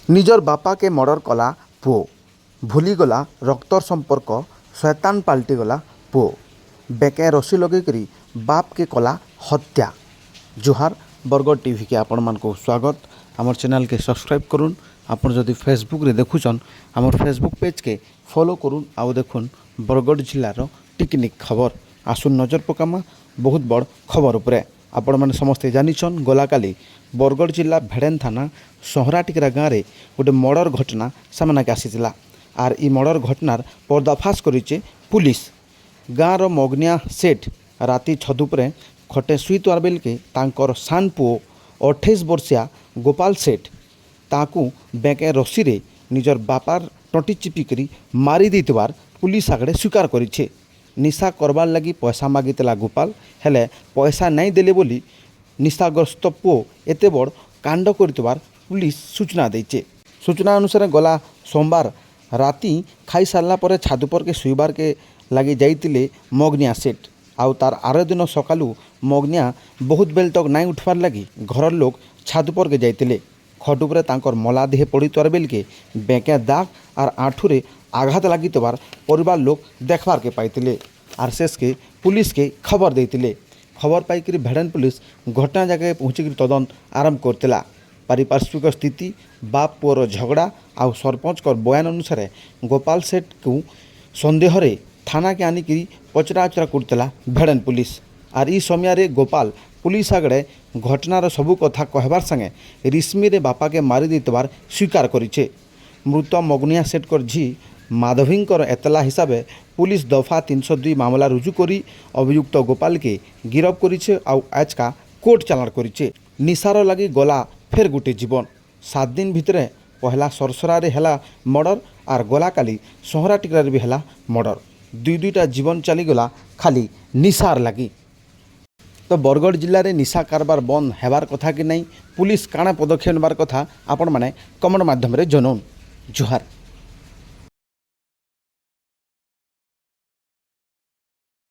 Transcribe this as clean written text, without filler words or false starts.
निजर बापा के मर्डर कला पुओ भूलीगला रक्तर संपर्क शैतान पाल्टीगला पुओ बेके रसी लगेकरी बाप के कला हत्या। जुहार बरगढ़ टीवी के आपण मान को स्वागत। आमर चैनल के सब्सक्राइब करुन। आपण जदि फेसबुक रे देखुचन आमर फेसबुक पेज के फॉलो करुन। आउ देखुन बरगढ़ जिलार टिकनिक खबर आसुन नजर पकामा बहुत बड़ खबर उपरे। आपण माने समस्ते जानिछन गला काली बरगढ़ जिला भेड़ेन थाना सहराटिकरा गाँव में गोटे मर्डर घटना सामना के आसीला। आर ई मर्डर घटनार पर्दाफाश करिचे पुलिस। गाँवर मगनिया सेठ राति छदुपरे खटे शुईतार बेल के तांकर सान पुओ 28 वर्षिया गोपाल सेठ ताकू बेके रसी रे निजर बापार टंटी चिपिकरी मारी देतिबार पुलिस आगड़े स्वीकार करिछे। निशा करबार लगी पैसा मागितला गोपाल हेले पैसा नहीं देले बोली निशाग्रस्त पुओ एते बड़ कांड करतिबार पुलिस सूचना देचे। सूचना अनुसार गला सोमवार राति खाई सारला परे छाद पर के शुईबार के लगी जाइतिले मगनिया सेठ। आउ तार आर दिन सकालू मगनिया बहुत बेल तक नाई उठवार लगी घर लोग छाद पर के जाइतिले। खटुपरे तांकर मला देह पड़ी तोर बेल के बेके दाग और आँठुरे आघात लगी परिवार लोग देखबार के पाइतिले। आर शेष के पुलिस के खबर देतिले। खबर पाइकरी भेड़न पुलिस घटना जगह पहुँचिक तदंत आरंभ करतिला। पारिपार्श्विक स्थिति बाप पुअर झगड़ा आउ सरपंच कर बयान अनुसार गोपाल सेठ को संदेह रे थाना के आनिकी पचराउचरा करतिला भेड़न पुलिस। आर ई समय गोपाल पुलिस आगड़े घटनार सबू कथा कहबार संगे रिश्मी रे बापा के मारी देतिबार स्वीकार करिछे। मृत मगनिया सेठ कर झी माधवींकर एतला हिसाबे पुलिस दफा 302 मामला रुजु करी अभियुक्त गोपाल के गिरफ करिछे आउ आजका कोर्ट चालाण करिछे। निशार लगी गला फेर गुटे जीवन 7 दिन भितरे पहला सरसरा रे हेला मर्डर आर गला काली सहरा टिकरार भी हेला मर्डर। दुईटा जीवन चलीगला खाली निशार लगी। तो बरगढ़ जिले में निशा कारबार बंद हेबार कथा कि नहीं पुलिस काଣା पदक्षेप नेबार कथा आपण माने कमेंट माध्यम रे जनाउन। जुहार।